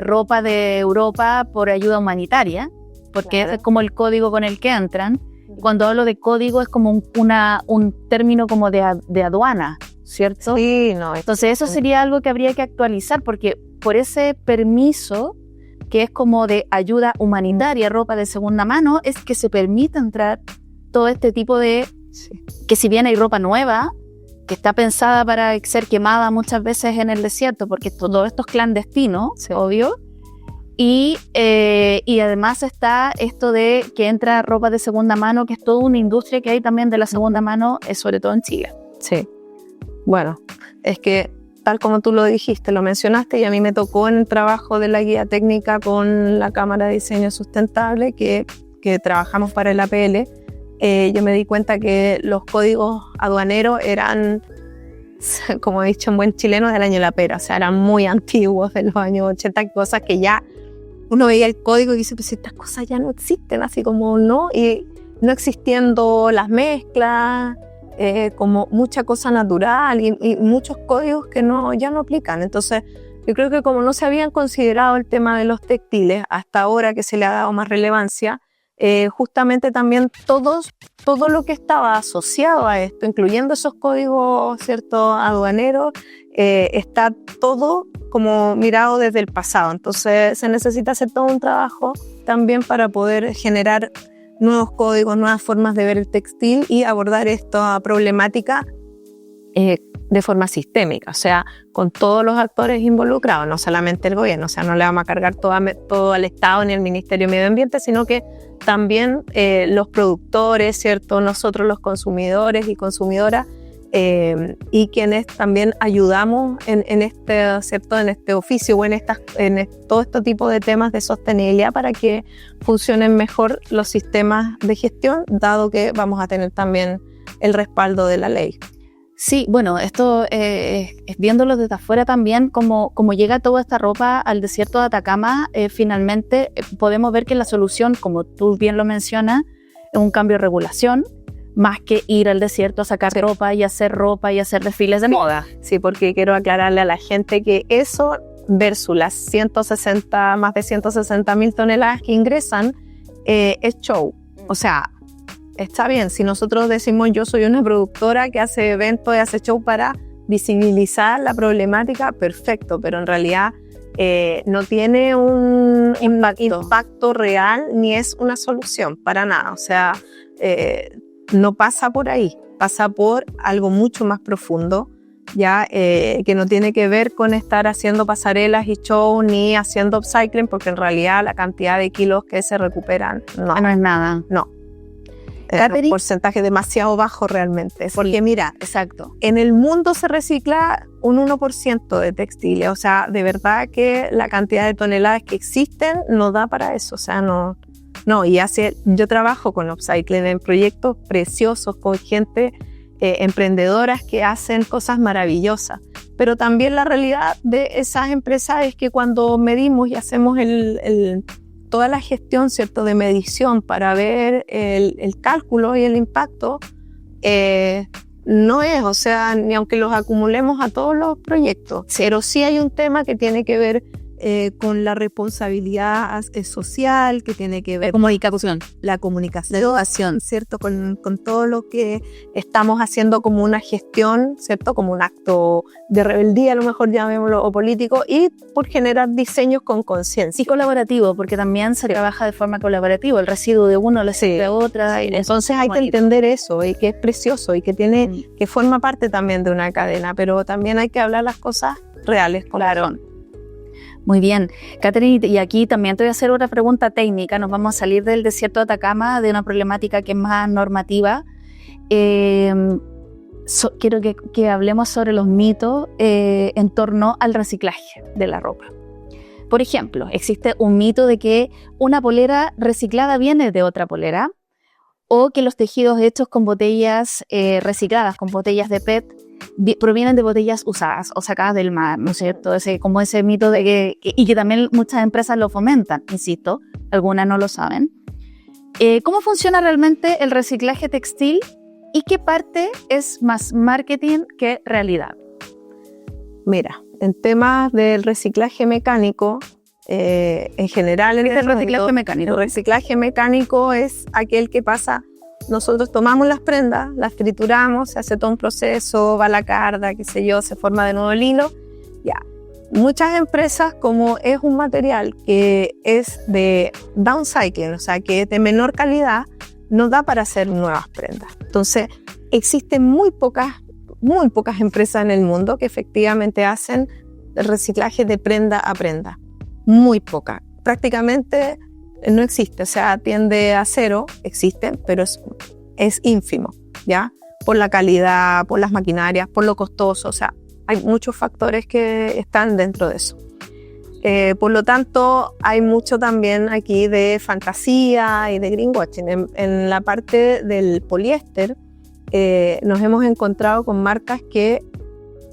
ropa de Europa por ayuda humanitaria, porque claro, es como el código con el que entran. Cuando hablo de código es como un término como de aduana, ¿cierto? Sí, no. Entonces eso sería algo que habría que actualizar, porque por ese permiso que es como de ayuda humanitaria, ropa de segunda mano, es que se permite entrar todo este tipo de... Sí. Que si bien hay ropa nueva, que está pensada para ser quemada muchas veces en el desierto, porque todo esto es clandestino, Sí. obvio, y además está esto de que entra ropa de segunda mano, que es toda una industria que hay también de la segunda mano, sobre todo en Chile. Sí. Bueno, es que tal como tú lo dijiste, lo mencionaste, y a mí me tocó en el trabajo de la guía técnica con la Cámara de Diseño Sustentable que trabajamos para el APL. Yo me di cuenta que los códigos aduaneros eran, como he dicho en buen chileno, del año de la pera, o sea, eran muy antiguos, de los años 80, cosas que ya uno veía el código y dice, pues estas cosas ya no existen, así como no, y no existiendo las mezclas, como mucha cosa natural y muchos códigos que ya no aplican. Entonces, yo creo que como no se habían considerado el tema de los textiles, hasta ahora que se le ha dado más relevancia, justamente también todo lo que estaba asociado a esto, incluyendo esos códigos, ¿cierto?, aduaneros, está todo como mirado desde el pasado. Entonces se necesita hacer todo un trabajo también para poder generar nuevos códigos, nuevas formas de ver el textil y abordar esta problemática de forma sistémica, o sea, con todos los actores involucrados, no solamente el gobierno, o sea, no le vamos a cargar todo al Estado ni al Ministerio de Medio Ambiente, sino que también los productores, ¿cierto?, nosotros los consumidores y consumidoras, y quienes también ayudamos en este, ¿cierto?, en este oficio o en todo este tipo de temas de sostenibilidad para que funcionen mejor los sistemas de gestión, dado que vamos a tener también el respaldo de la ley. Sí, bueno, esto viéndolo desde afuera también, como llega toda esta ropa al desierto de Atacama, finalmente podemos ver que la solución, como tú bien lo mencionas, es un cambio de regulación, más que ir al desierto a sacar ropa y hacer desfiles de moda. Sí, porque quiero aclararle a la gente que eso versus las más de 160.000 toneladas que ingresan, es show. O sea, está bien, si nosotros decimos yo soy una productora que hace eventos y hace show para visibilizar la problemática, perfecto, pero en realidad no tiene un impacto real ni es una solución para nada. O sea, no pasa por ahí, pasa por algo mucho más profundo, ya que no tiene que ver con estar haciendo pasarelas y show ni haciendo upcycling, porque en realidad la cantidad de kilos que se recuperan no es nada. No. Es un porcentaje demasiado bajo realmente. Porque sí, mira, exacto, en el mundo se recicla un 1% de textiles. O sea, de verdad que la cantidad de toneladas que existen no da para eso. O sea, no. Y yo trabajo con upcycling en proyectos preciosos con gente, emprendedoras que hacen cosas maravillosas. Pero también la realidad de esas empresas es que cuando medimos y hacemos toda la gestión, ¿cierto?, de medición para ver el cálculo y el impacto, no es, o sea, ni aunque los acumulemos a todos los proyectos, pero sí hay un tema que tiene que ver con la responsabilidad social, que tiene que ver comunicación, la comunicación, ¿cierto?, con todo lo que estamos haciendo como una gestión, ¿cierto?, como un acto de rebeldía, a lo mejor llamémoslo, o político, y por generar diseños con conciencia. Y colaborativo, porque también se trabaja de forma colaborativa, el residuo de uno le sirve a otra. Y entonces hay que entender eso, y que es precioso, y que que forma parte también de una cadena, pero también hay que hablar las cosas reales. Claro. Muy bien, Catherine, y aquí también te voy a hacer otra pregunta técnica. Nos vamos a salir del desierto de Atacama, de una problemática que es más normativa. Quiero que hablemos sobre los mitos en torno al reciclaje de la ropa. Por ejemplo, existe un mito de que una polera reciclada viene de otra polera, o que los tejidos hechos con botellas recicladas, con botellas de PET, provienen de botellas usadas o sacadas del mar, ¿no es cierto? Como ese mito de que también muchas empresas lo fomentan, insisto, algunas no lo saben. ¿Cómo funciona realmente el reciclaje textil y qué parte es más marketing que realidad? Mira, en temas del reciclaje mecánico, en general... ¿Qué es el reciclaje mecánico? El reciclaje mecánico es aquel que pasa nosotros tomamos las prendas, las trituramos, se hace todo un proceso, va la carda, qué sé yo, se forma de nuevo el hilo. Ya. Muchas empresas, como es un material que es de downcycling, o sea, que es de menor calidad, no da para hacer nuevas prendas. Entonces, existen muy pocas empresas en el mundo que efectivamente hacen reciclaje de prenda a prenda. Muy pocas. Prácticamente no existe, o sea, tiende a cero, existen, pero es ínfimo, ¿ya? Por la calidad, por las maquinarias, por lo costoso, o sea, hay muchos factores que están dentro de eso. Por lo tanto, hay mucho también aquí de fantasía y de greenwashing. En la parte del poliéster, nos hemos encontrado con marcas que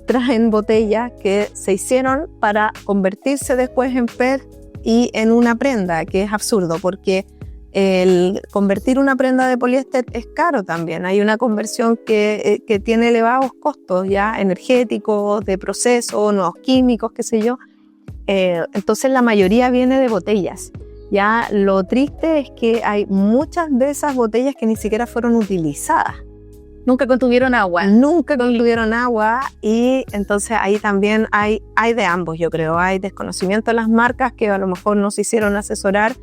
traen botellas que se hicieron para convertirse después en PET y en una prenda, que es absurdo porque el convertir una prenda de poliéster es caro también. Hay una conversión que tiene elevados costos ya energéticos, de proceso, nuevos químicos, qué sé yo. Entonces la mayoría viene de botellas. Ya lo triste es que hay muchas de esas botellas que ni siquiera fueron utilizadas. Nunca contuvieron agua. Nunca contuvieron agua, y entonces ahí también hay de ambos, yo creo. Hay desconocimiento de las marcas que a lo mejor no se hicieron asesorar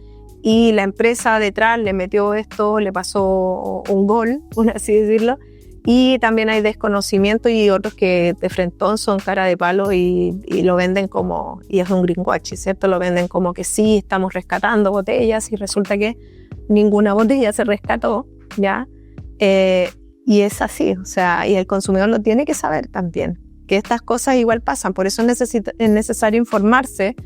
y la empresa detrás le metió esto, le pasó un gol, por así decirlo. Y también hay desconocimiento y otros que de frentón son cara de palo y lo venden como, y es un greenwashing, ¿cierto? Lo venden como que sí, estamos rescatando botellas y resulta que ninguna botella se rescató, ¿ya? Y es así, o sea, y el consumidor lo tiene que saber también, que estas cosas igual pasan, por eso es necesario informarse.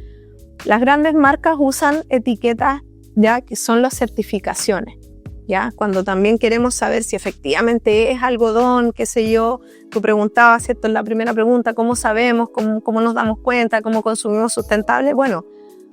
Las grandes marcas usan etiquetas, ya, que son las certificaciones, ya, cuando también queremos saber si efectivamente es algodón, qué sé yo. Tú preguntabas, ¿cierto?, en la primera pregunta, ¿cómo sabemos, cómo nos damos cuenta, cómo consumimos sustentable? Bueno,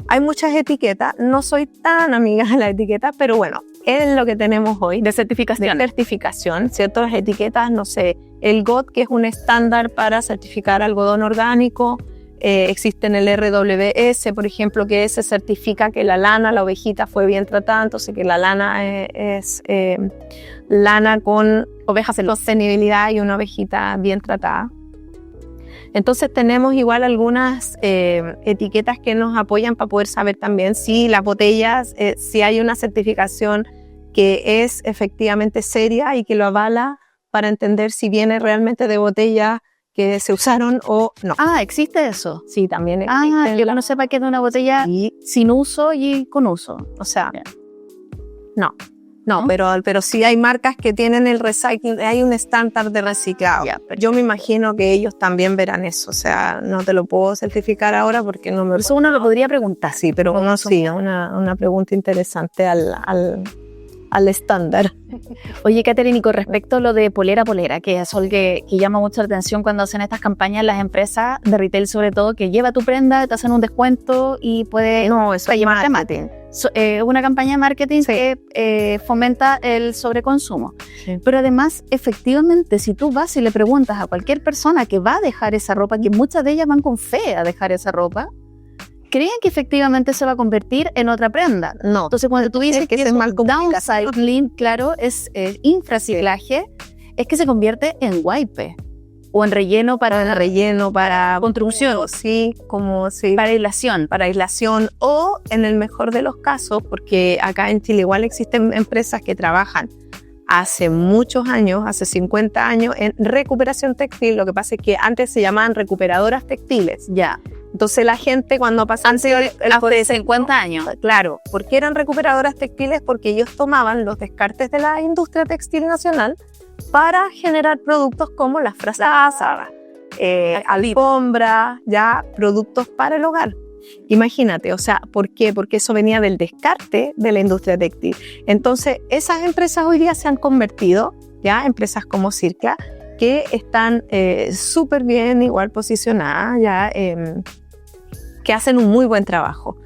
hay muchas etiquetas, no soy tan amiga de las etiquetas, pero bueno, es lo que tenemos hoy. De certificación. De certificación, ¿cierto? Las etiquetas, no sé, el GOT, que es un estándar para certificar algodón orgánico. Existe en el RWS, por ejemplo, que se certifica que la lana, la ovejita, fue bien tratada, entonces que la lana es lana con ovejas en sostenibilidad y una ovejita bien tratada. Entonces tenemos igual algunas etiquetas que nos apoyan para poder saber también si las botellas, si hay una certificación que es efectivamente seria y que lo avala, para entender si viene realmente de botellas que se usaron o no. Ah, ¿existe eso? Sí, también existe. Yo no sé para qué es de una botella sin uso y con uso. O sea, no, pero sí hay marcas que tienen el recycling, hay un estándar de reciclado. Yo me imagino que ellos también verán eso, o sea, no te lo puedo certificar ahora porque no me... Eso uno lo podría preguntar. Sí, pero uno sí, una pregunta interesante al estándar. Oye, Catherine, y con respecto a lo de polera, que es algo que llama mucho la atención cuando hacen estas campañas las empresas de retail, sobre todo, que lleva tu prenda, te hacen un descuento y puede... No, eso es marketing. Una campaña de marketing que fomenta el sobreconsumo. Sí. Pero además, efectivamente, si tú vas y le preguntas a cualquier persona que va a dejar esa ropa, que muchas de ellas van con fe a dejar esa ropa, creen que efectivamente se va a convertir en otra prenda. No. Entonces, cuando tú dices que es mal downcycling, claro, es infraciclaje, es que se convierte en wipe o en relleno para construcción, sí, como sí, para aislación, o en el mejor de los casos, porque acá en Chile igual existen empresas que trabajan hace muchos años, hace 50 años, en recuperación textil. Lo que pasa es que antes se llamaban recuperadoras textiles. Ya. Entonces la gente cuando pasaban... Hace 50 años. Claro, ¿por qué eran recuperadoras textiles? Porque ellos tomaban los descartes de la industria textil nacional para generar productos como las frazadas, alfombras, ya productos para el hogar. Imagínate, o sea, ¿por qué? Porque eso venía del descarte de la industria textil. Entonces, esas empresas hoy día se han convertido, ya, empresas como Circla, que están súper bien, igual posicionadas, ya, que hacen un muy buen trabajo,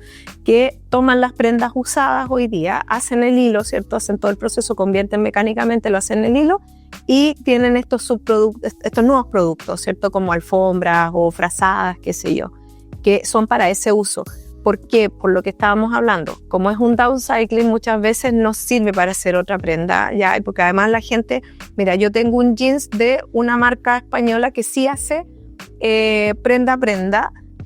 que toman las prendas usadas hoy día, hacen el hilo, ¿cierto? Hacen todo el proceso, convierten mecánicamente, lo hacen en el hilo y tienen estos nuevos productos, ¿cierto? Como alfombras o frazadas, qué sé yo, que son para ese uso. ¿Por qué? Por lo que estábamos hablando. Como es un downcycling, muchas veces no sirve para hacer otra prenda, ¿ya? Porque además la gente, mira, yo tengo un jeans de una marca española que sí hace prenda,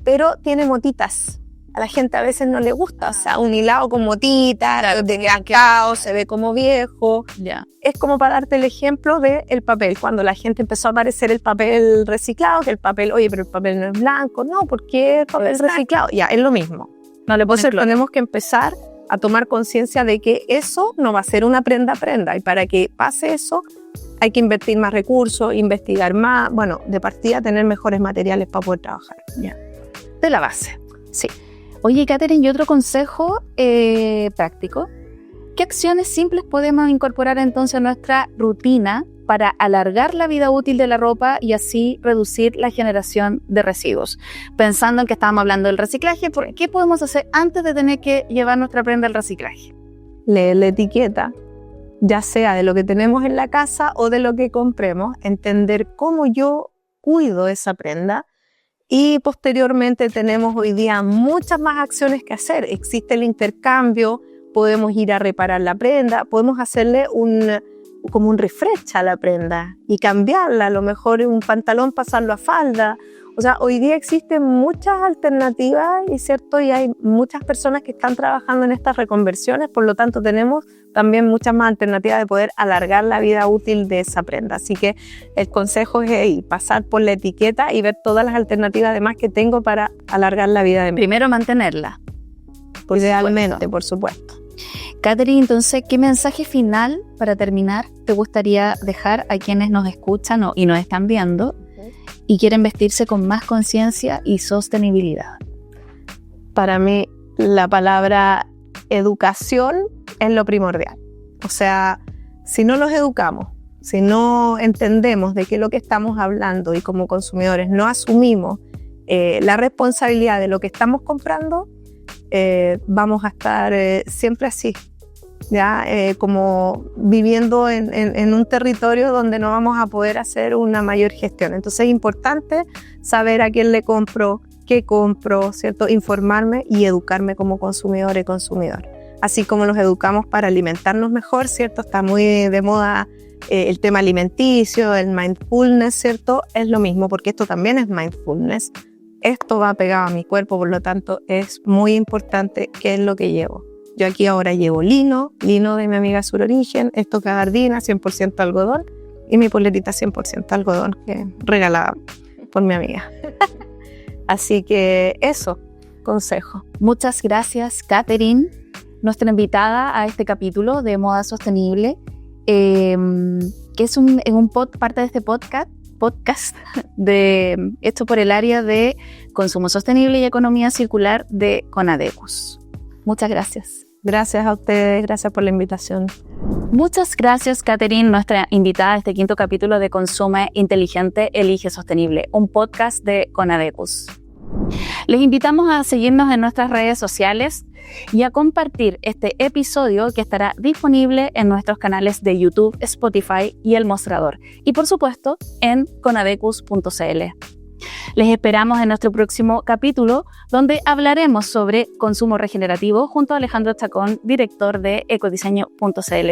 pero tiene motitas. A la gente a veces no le gusta, o sea, un hilado con motitas, de cacao, se ve como viejo. Ya. Es como para darte el ejemplo del papel, cuando la gente empezó a aparecer el papel reciclado, que el papel, oye, pero el papel no es blanco, no, ¿por qué el papel reciclado? Ya, es lo mismo. No le Entonces tenemos que empezar a tomar conciencia de que eso no va a ser una prenda, y para que pase eso hay que invertir más recursos, investigar más, bueno, de partida tener mejores materiales para poder trabajar. Ya. De la base. Sí. Oye, Catherine, y otro consejo práctico. ¿Qué acciones simples podemos incorporar entonces a nuestra rutina para alargar la vida útil de la ropa y así reducir la generación de residuos? Pensando en que estábamos hablando del reciclaje, ¿qué podemos hacer antes de tener que llevar nuestra prenda al reciclaje? Leer la etiqueta, ya sea de lo que tenemos en la casa o de lo que compremos, entender cómo yo cuido esa prenda. Y posteriormente tenemos hoy día muchas más acciones que hacer. Existe el intercambio, podemos ir a reparar la prenda, podemos hacerle como un refresh a la prenda y cambiarla, a lo mejor un pantalón pasarlo a falda. O sea, hoy día existen muchas alternativas y cierto, y hay muchas personas que están trabajando en estas reconversiones, por lo tanto tenemos también muchas más alternativas de poder alargar la vida útil de esa prenda. Así que el consejo es pasar por la etiqueta y ver todas las alternativas además que tengo para alargar la vida de mi. Primero mantenerla. Idealmente, por supuesto. Catherine, entonces, ¿qué mensaje final para terminar te gustaría dejar a quienes nos escuchan y nos están viendo y quieren vestirse con más conciencia y sostenibilidad? Para mí, la palabra educación es lo primordial. O sea, si no nos educamos, si no entendemos de qué es lo que estamos hablando y como consumidores no asumimos la responsabilidad de lo que estamos comprando, vamos a estar siempre así, ¿ya? Como viviendo en un territorio donde no vamos a poder hacer una mayor gestión. Entonces es importante saber a quién le compro, qué compro, ¿cierto? Informarme y educarme como consumidor y consumidor. Así como nos educamos para alimentarnos mejor, ¿cierto? Está muy de moda el tema alimenticio, el mindfulness, ¿cierto? Es lo mismo, porque esto también es mindfulness. Esto va pegado a mi cuerpo, por lo tanto es muy importante qué es lo que llevo. Yo aquí ahora llevo lino de mi amiga Sur Origen, esto gabardina 100% algodón y mi polerita 100% algodón que regalada por mi amiga. Así que eso, consejo. Muchas gracias, Catherine, nuestra invitada a este capítulo de Moda Sostenible, que es parte de este podcast hecho por el área de consumo sostenible y economía circular de Conadecus. Muchas gracias. Gracias a ustedes, gracias por la invitación. Muchas gracias, Catherine, nuestra invitada a este quinto capítulo de Consume Inteligente, Elige Sostenible, un podcast de Conadecus. Les invitamos a seguirnos en nuestras redes sociales y a compartir este episodio que estará disponible en nuestros canales de YouTube, Spotify y El Mostrador. Y por supuesto, en conadecus.cl. Les esperamos en nuestro próximo capítulo, donde hablaremos sobre consumo regenerativo junto a Alejandro Chacón, director de ecodiseño.cl.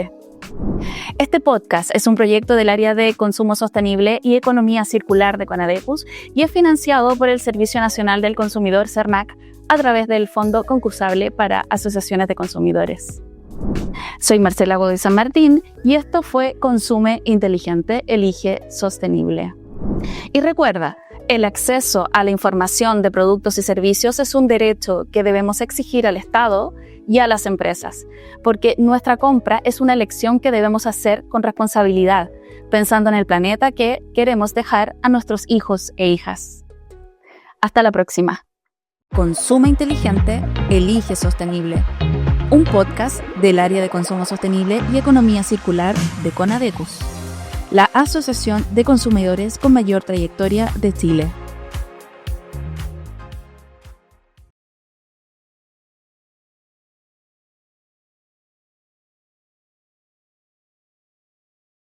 Este podcast es un proyecto del área de consumo sostenible y economía circular de Conadecus y es financiado por el Servicio Nacional del Consumidor, SERNAC, a través del Fondo Concursable para Asociaciones de Consumidores. Soy Marcela Godoy San Martín y esto fue Consume Inteligente, Elige Sostenible. Y recuerda, el acceso a la información de productos y servicios es un derecho que debemos exigir al Estado y a las empresas, porque nuestra compra es una elección que debemos hacer con responsabilidad, pensando en el planeta que queremos dejar a nuestros hijos e hijas. Hasta la próxima. Consume Inteligente, Elige Sostenible, un podcast del área de consumo sostenible y economía circular de Conadecus, la asociación de consumidores con mayor trayectoria de Chile.